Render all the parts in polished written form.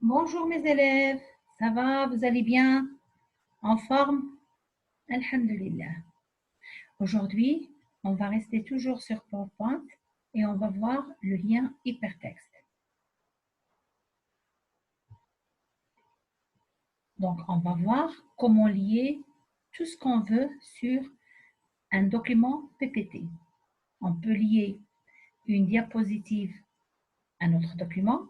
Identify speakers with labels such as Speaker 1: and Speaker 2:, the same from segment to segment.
Speaker 1: Bonjour mes élèves, ça va, vous allez bien? En forme? Alhamdulillah. Aujourd'hui, on va rester toujours sur PowerPoint et on va voir le lien hypertexte. Donc, on va voir comment lier tout ce qu'on veut sur un document PPT. On peut lier une diapositive à notre document.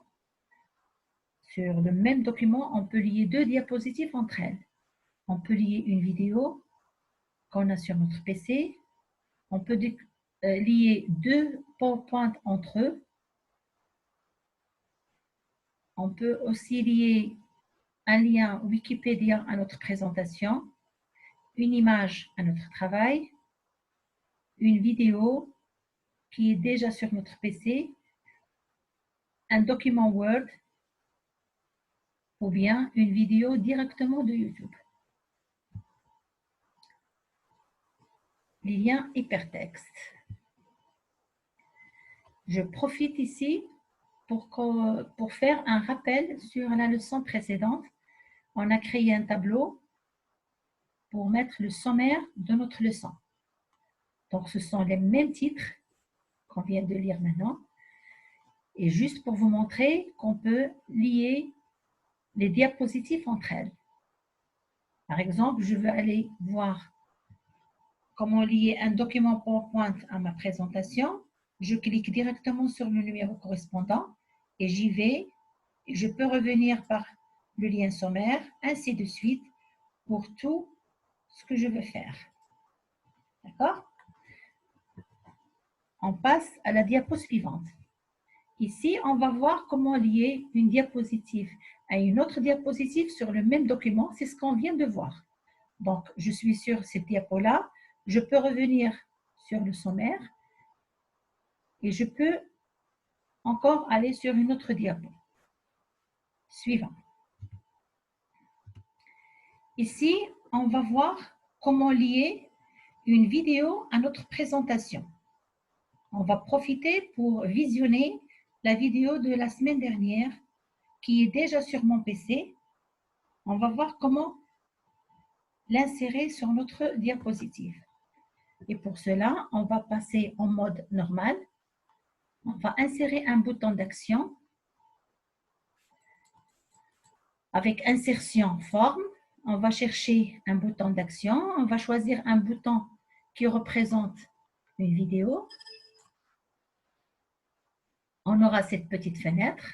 Speaker 1: Sur le même document, on peut lier deux diapositives entre elles. On peut lier une vidéo qu'on a sur notre PC. On peut lier deux PowerPoint entre eux. On peut aussi lier un lien Wikipédia à notre présentation, une image à notre travail, une vidéo qui est déjà sur notre PC, un document Word ou bien une vidéo directement de YouTube. Les liens hypertextes. Je profite ici pour faire un rappel sur la leçon précédente. On a créé un tableau pour mettre le sommaire de notre leçon. Donc, ce sont les mêmes titres qu'on vient de lire maintenant. Et juste pour vous montrer qu'on peut lier les diapositives entre elles. Par exemple, je veux aller voir comment lier un document PowerPoint à ma présentation. Je clique directement sur le numéro correspondant et j'y vais. Je peux revenir par le lien sommaire, ainsi de suite, pour tout ce que je veux faire. D'accord? On passe à la diapo suivante. Ici, on va voir comment lier une diapositive à une autre diapositive sur le même document. C'est ce qu'on vient de voir. Donc, je suis sur cette diapo-là. Je peux revenir sur le sommaire et je peux encore aller sur une autre diapo. Suivant. Ici, on va voir comment lier une vidéo à notre présentation. On va profiter pour visionner la vidéo de la semaine dernière qui est déjà sur mon PC. On va voir comment l'insérer sur notre diapositive. Et pour cela, on va passer en mode normal. On va insérer un bouton d'action avec insertion forme. On va chercher un bouton d'action. On va choisir un bouton qui représente une vidéo. On aura cette petite fenêtre.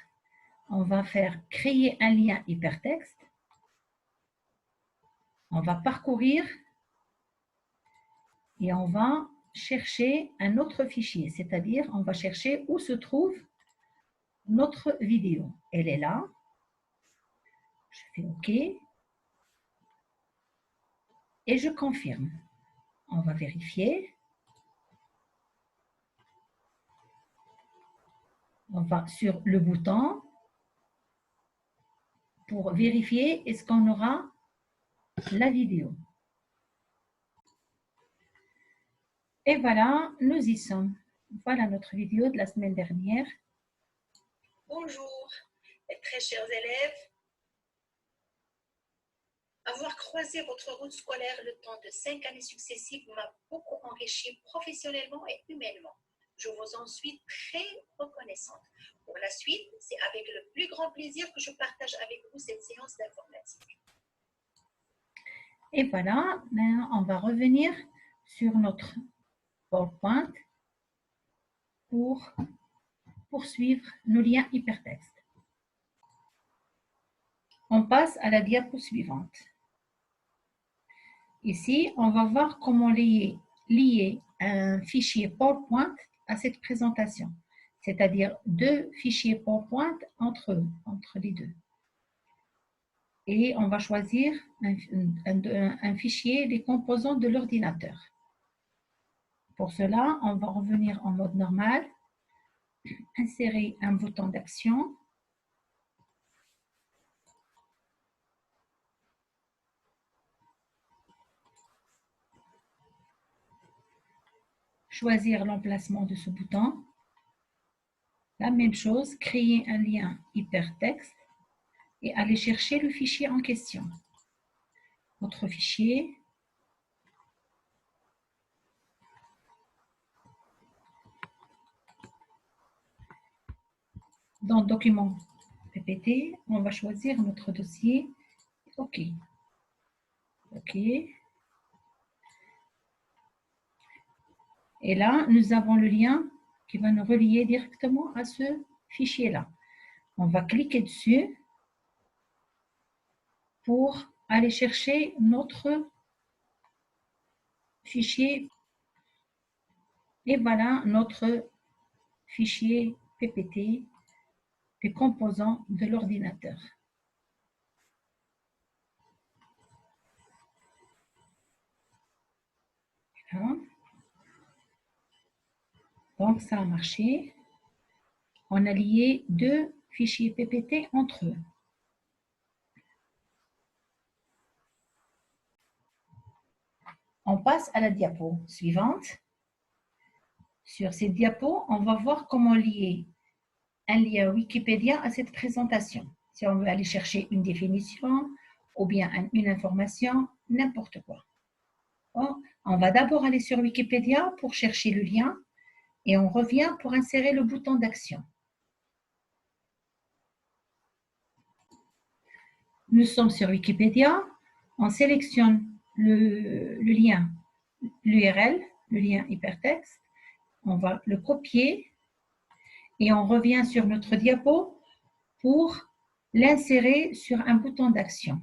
Speaker 1: On va faire créer un lien hypertexte. On va parcourir et on va chercher un autre fichier, c'est-à-dire on va chercher où se trouve notre vidéo. Elle est là. Je fais OK et je confirme. On va vérifier. On va sur le bouton pour vérifier est-ce qu'on aura la vidéo. Et voilà, nous y sommes. Voilà notre vidéo de la semaine dernière.
Speaker 2: Bonjour, mes très chers élèves. Avoir croisé votre route scolaire le temps de 5 années successives m'a beaucoup enrichi professionnellement et humainement. Je vous en suis très reconnaissante. Pour la suite, c'est avec le plus grand plaisir que je partage avec vous cette séance d'informatique.
Speaker 1: Et voilà, maintenant on va revenir sur notre PowerPoint pour poursuivre nos liens hypertextes. On passe à la diapo suivante. Ici, on va voir comment lier un fichier PowerPoint à cette présentation, c'est-à-dire deux fichiers PowerPoint entre les deux. et on va choisir un fichier des composants de l'ordinateur. Pour cela, on va revenir en mode normal, insérer un bouton d'action. Choisir l'emplacement de ce bouton. La même chose, créer un lien hypertexte et aller chercher le fichier en question. Votre fichier. Dans document PPT, on va choisir notre dossier. OK. OK. Et là, nous avons le lien qui va nous relier directement à ce fichier-là. On va cliquer dessus pour aller chercher notre fichier. Et voilà notre fichier PPT des composants de l'ordinateur. Voilà. Donc, ça a marché. On a lié deux fichiers PPT entre eux. On passe à la diapo suivante. Sur cette diapo, on va voir comment lier un lien Wikipédia à cette présentation. Si on veut aller chercher une définition ou bien une information, n'importe quoi. Bon, on va d'abord aller sur Wikipédia pour chercher le lien et on revient pour insérer le bouton d'action. Nous sommes sur Wikipédia, on sélectionne le lien, l'URL, le lien hypertexte, on va le copier et on revient sur notre diapo pour l'insérer sur un bouton d'action.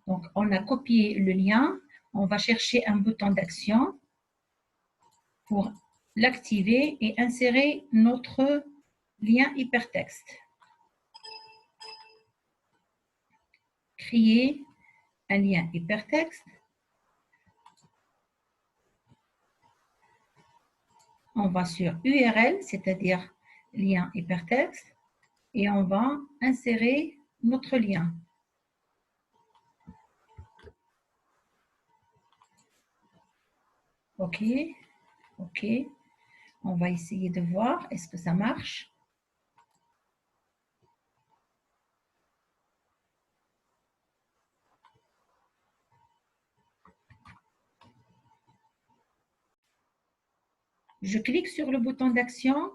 Speaker 1: Donc, on a copié le lien, on va chercher un bouton d'action pour l'activer et insérer notre lien hypertexte. Créer un lien hypertexte. On va sur URL, c'est-à-dire lien hypertexte, et on va insérer notre lien. OK, OK. On va essayer de voir, est-ce que ça marche? Je clique sur le bouton d'action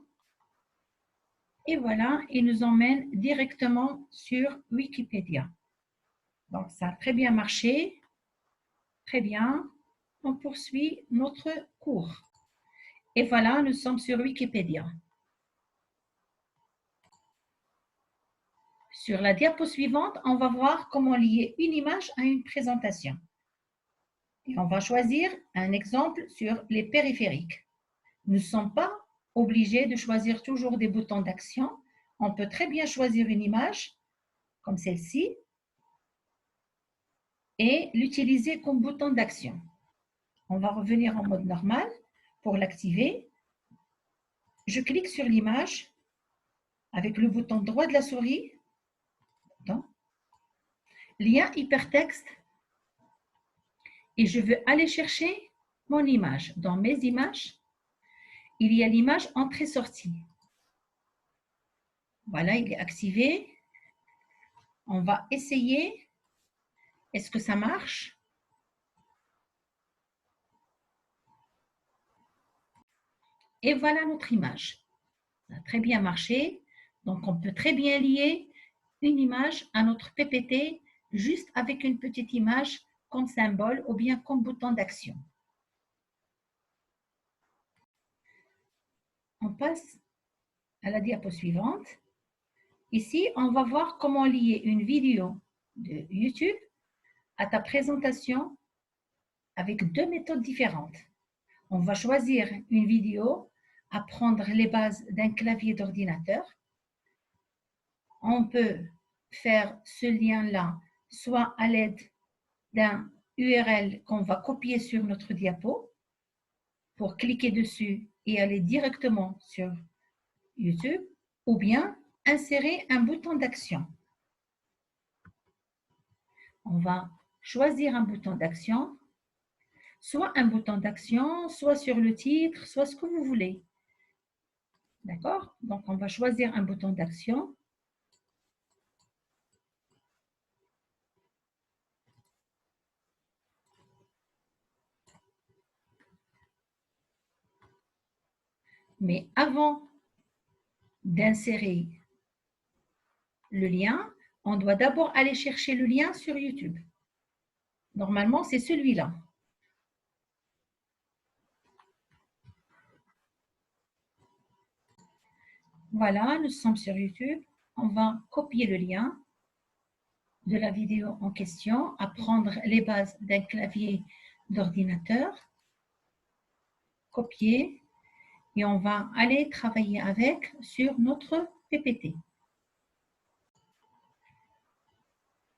Speaker 1: et voilà, il nous emmène directement sur Wikipédia. Donc, ça a très bien marché. Très bien. On poursuit notre cours. Et voilà, nous sommes sur Wikipédia. Sur la diapo suivante, on va voir comment lier une image à une présentation. Et on va choisir un exemple sur les périphériques. Nous ne sommes pas obligés de choisir toujours des boutons d'action. On peut très bien choisir une image, comme celle-ci, et l'utiliser comme bouton d'action. On va revenir en mode normal pour l'activer. Je clique sur l'image avec le bouton droit de la souris. Lien hypertexte. Et je veux aller chercher mon image. Dans mes images, il y a l'image entrée-sortie. Voilà, il est activé. On va essayer. Est-ce que ça marche? Et voilà notre image. Ça a très bien marché. Donc, on peut très bien lier une image à notre PPT juste avec une petite image comme symbole ou bien comme bouton d'action. On passe à la diapo suivante. Ici, on va voir comment lier une vidéo de YouTube à ta présentation avec deux méthodes différentes. On va choisir une vidéo, apprendre les bases d'un clavier d'ordinateur. On peut faire ce lien-là soit à l'aide d'un URL qu'on va copier sur notre diapo pour cliquer dessus et aller directement sur YouTube, ou bien insérer un bouton d'action. On va choisir un bouton d'action, soit un bouton d'action, soit sur le titre, soit ce que vous voulez. D'accord? Donc, on va choisir un bouton d'action. Mais avant d'insérer le lien, on doit d'abord aller chercher le lien sur YouTube. Normalement, c'est celui-là. Voilà, nous sommes sur YouTube. On va copier le lien de la vidéo en question, apprendre les bases d'un clavier d'ordinateur. Copier. Et on va aller travailler avec sur notre PPT.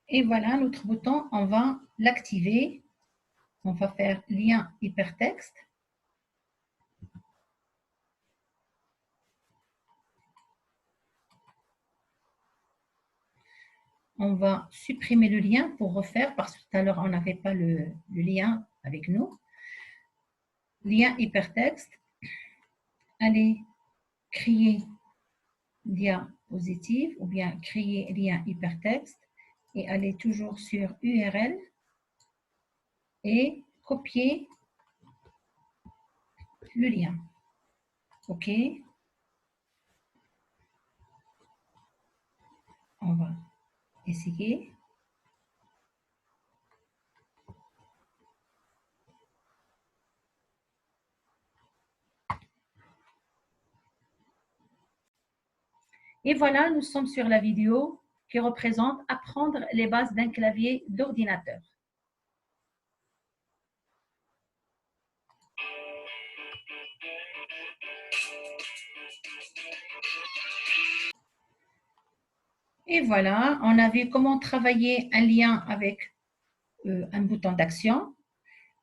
Speaker 1: Et voilà notre bouton, on va l'activer. On va faire lien hypertexte. On va supprimer le lien pour refaire, parce que tout à l'heure, on n'avait pas le lien avec nous. Lien hypertexte. Allez créer diapositive ou bien créer lien hypertexte et aller toujours sur URL et copier le lien. OK. On va essayer. Et voilà, nous sommes sur la vidéo qui représente apprendre les bases d'un clavier d'ordinateur. Et voilà, on a vu comment travailler un lien avec un bouton d'action.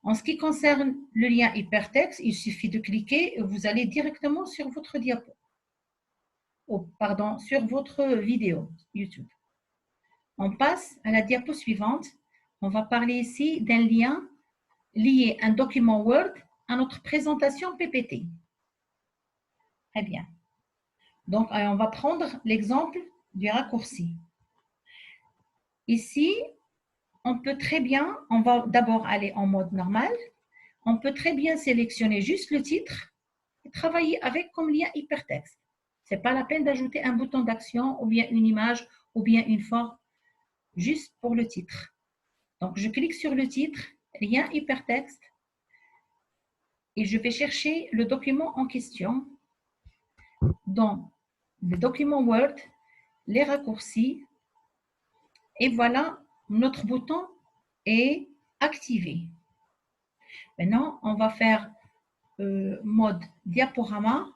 Speaker 1: En ce qui concerne le lien hypertexte, il suffit de cliquer et vous allez directement sur votre diapo. Pardon, sur votre vidéo YouTube. On passe à la diapo suivante. On va parler ici d'un lien lié à un document Word à notre présentation PPT. Très bien. Donc, on va prendre l'exemple du raccourci. Ici, on peut très bien, on va d'abord aller en mode normal. On peut très bien sélectionner juste le titre et travailler avec comme lien hypertexte. Ce n'est pas la peine d'ajouter un bouton d'action ou bien une image ou bien une forme juste pour le titre. Donc, je clique sur le titre, lien hypertexte, et je vais chercher le document en question. Dans le document Word, les raccourcis, et voilà, notre bouton est activé. Maintenant, on va faire mode diaporama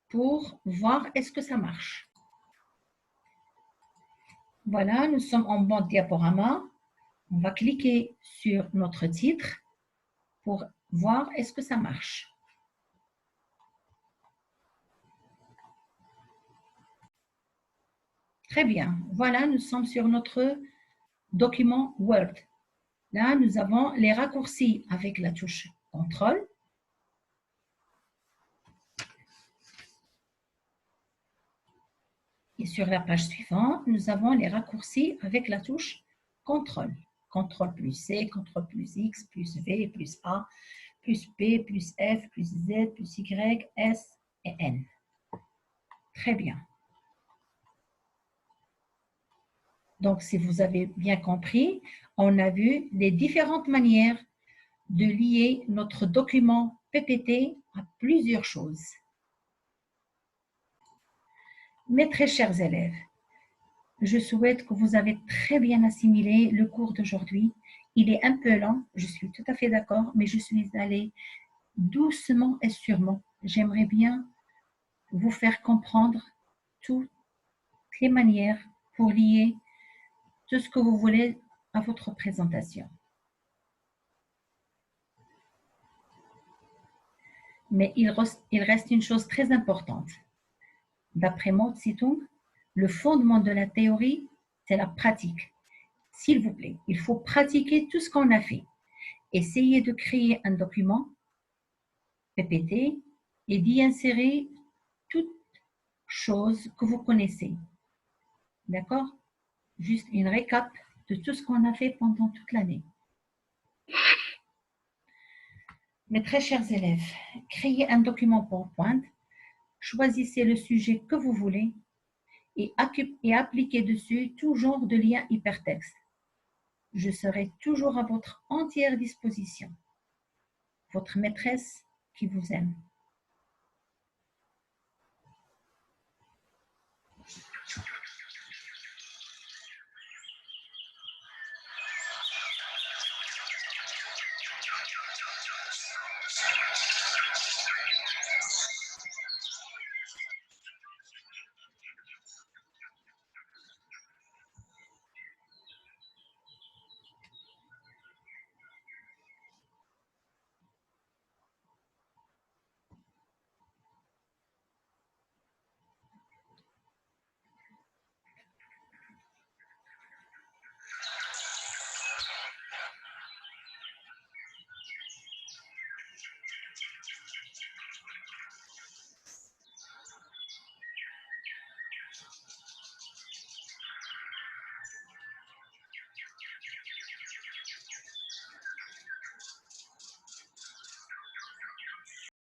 Speaker 1: pour voir est-ce que ça marche. Voilà, nous sommes en mode diaporama. On va cliquer sur notre titre pour voir est-ce que ça marche. Très bien. Voilà, nous sommes sur notre document Word. Là, nous avons les raccourcis avec la touche CTRL. Et sur la page suivante, nous avons les raccourcis avec la touche CTRL. CTRL plus C, CTRL plus X, plus V, plus A, plus P, plus F, plus Z, plus Y, S et N. Très bien. Donc, si vous avez bien compris, on a vu les différentes manières de lier notre document PPT à plusieurs choses. Mes très chers élèves, je souhaite que vous avez très bien assimilé le cours d'aujourd'hui. Il est un peu lent, je suis tout à fait d'accord, mais je suis allée doucement et sûrement. J'aimerais bien vous faire comprendre toutes les manières pour lier tout ce que vous voulez à votre présentation. Mais il reste une chose très importante. D'après Mao Tse-tung, le fondement de la théorie, c'est la pratique. S'il vous plaît, il faut pratiquer tout ce qu'on a fait. Essayez de créer un document PPT et d'y insérer toutes choses que vous connaissez. D'accord? Juste une récap de tout ce qu'on a fait pendant toute l'année. Mes très chers élèves, créez un document PowerPoint, choisissez le sujet que vous voulez et appliquez dessus tout genre de lien hypertexte. Je serai toujours à votre entière disposition. Votre maîtresse qui vous aime.